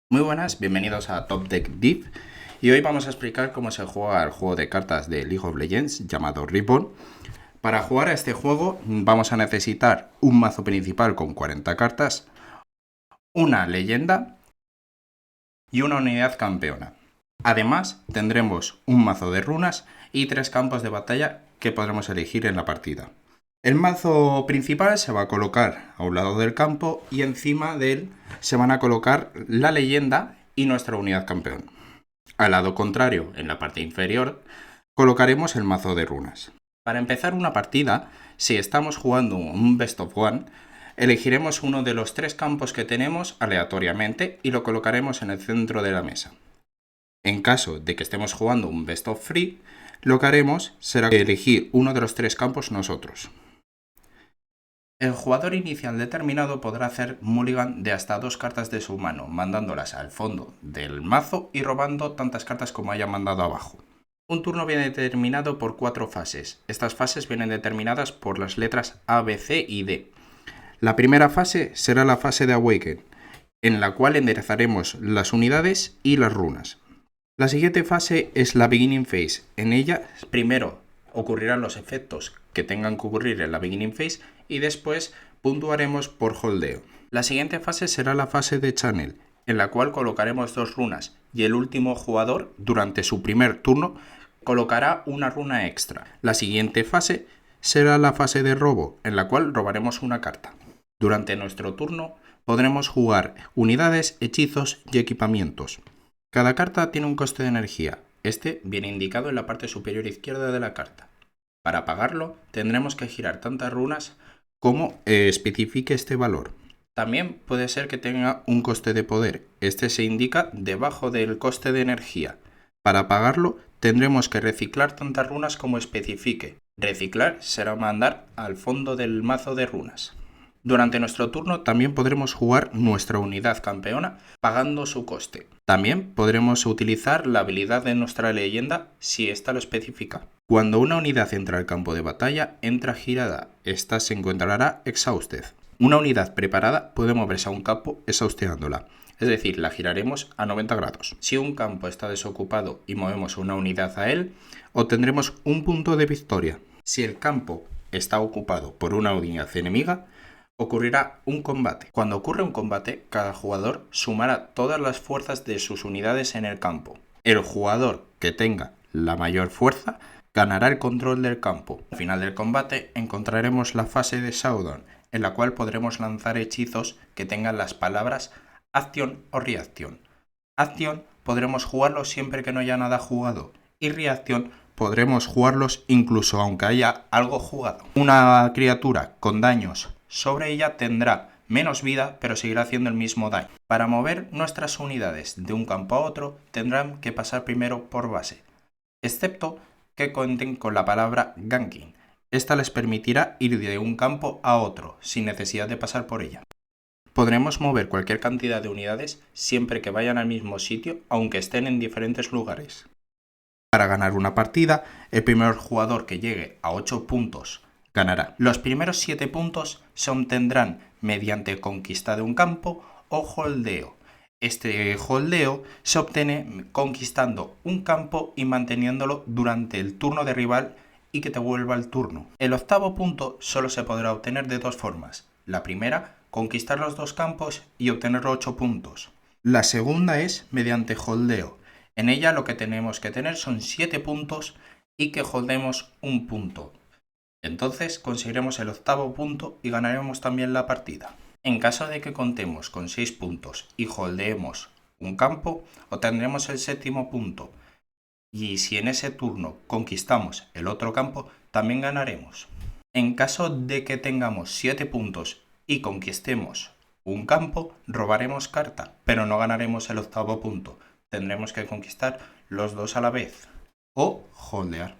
Muy buenas, bienvenidos a Top Deck Div y hoy vamos a explicar cómo se juega el juego de cartas de League of Legends llamado Reborn. Para jugar a este juego vamos a necesitar un mazo principal con 40 cartas, una leyenda y una unidad campeona. Además tendremos un mazo de runas y 3 campos de batalla que podremos elegir en la partida. El mazo principal se va a colocar a un lado del campo y encima de él se van a colocar la leyenda y nuestra unidad campeón. Al lado contrario, en la parte inferior, colocaremos el mazo de runas. Para empezar una partida, si estamos jugando un Best of One, elegiremos uno de los 3 campos que tenemos aleatoriamente y lo colocaremos en el centro de la mesa. En caso de que estemos jugando un Best of Free, lo que haremos será elegir uno de los 3 campos nosotros. El jugador inicial determinado podrá hacer mulligan de hasta 2 cartas de su mano, mandándolas al fondo del mazo y robando tantas cartas como haya mandado abajo. Un turno viene determinado por 4 fases. Estas fases vienen determinadas por las letras A, B, C y D. La primera fase será la fase de Awaken, en la cual enderezaremos las unidades y las runas. La siguiente fase es la Beginning Phase. En ella primero ocurrirán los efectos que tengan que ocurrir en la Beginning Phase y después puntuaremos por holdeo. La siguiente fase será la fase de Channel, en la cual colocaremos 2 runas y el último jugador, durante su primer turno, colocará una runa extra. La siguiente fase será la fase de robo, en la cual robaremos una carta. Durante nuestro turno podremos jugar unidades, hechizos y equipamientos. Cada carta tiene un coste de energía. Este viene indicado en la parte superior izquierda de la carta. Para pagarlo tendremos que girar tantas runas como especifique este valor. También puede ser que tenga un coste de poder. Este se indica debajo del coste de energía. Para pagarlo tendremos que reciclar tantas runas como especifique. Reciclar será mandar al fondo del mazo de runas. Durante nuestro turno también podremos jugar nuestra unidad campeona pagando su coste. También podremos utilizar la habilidad de nuestra leyenda si ésta lo especifica. Cuando una unidad entra al campo de batalla, entra girada. Esta se encontrará exhausted. Una unidad preparada puede moverse a un campo exhausteándola, es decir, la giraremos a 90 grados. Si un campo está desocupado y movemos una unidad a él, obtendremos un punto de victoria. Si el campo está ocupado por una unidad enemiga, ocurrirá un combate. Cuando ocurre un combate, cada jugador sumará todas las fuerzas de sus unidades en el campo. El jugador que tenga la mayor fuerza ganará el control del campo. Al final del combate encontraremos la fase de Showdown, en la cual podremos lanzar hechizos que tengan las palabras acción o reacción. Acción podremos jugarlos siempre que no haya nada jugado y reacción podremos jugarlos incluso aunque haya algo jugado. Una criatura con daños sobre ella tendrá menos vida, pero seguirá haciendo el mismo daño. Para mover nuestras unidades de un campo a otro, tendrán que pasar primero por base, excepto que cuenten con la palabra ganking. Esta les permitirá ir de un campo a otro, sin necesidad de pasar por ella. Podremos mover cualquier cantidad de unidades siempre que vayan al mismo sitio, aunque estén en diferentes lugares. Para ganar una partida, el primer jugador que llegue a 8 puntos ganará. Los primeros 7 puntos se obtendrán mediante conquista de un campo o holdeo. Este holdeo se obtiene conquistando un campo y manteniéndolo durante el turno de rival y que te vuelva el turno. El octavo punto solo se podrá obtener de 2 formas. La primera, conquistar los 2 campos y obtener 8 puntos. La segunda es mediante holdeo. En ella lo que tenemos que tener son 7 puntos y que holdemos un punto. Entonces conseguiremos el octavo punto y ganaremos también la partida. En caso de que contemos con 6 puntos y holdeemos un campo, obtendremos el séptimo punto. Y si en ese turno conquistamos el otro campo, también ganaremos. En caso de que tengamos 7 puntos y conquistemos un campo, robaremos carta, pero no ganaremos el octavo punto. Tendremos que conquistar los 2 a la vez o holdear.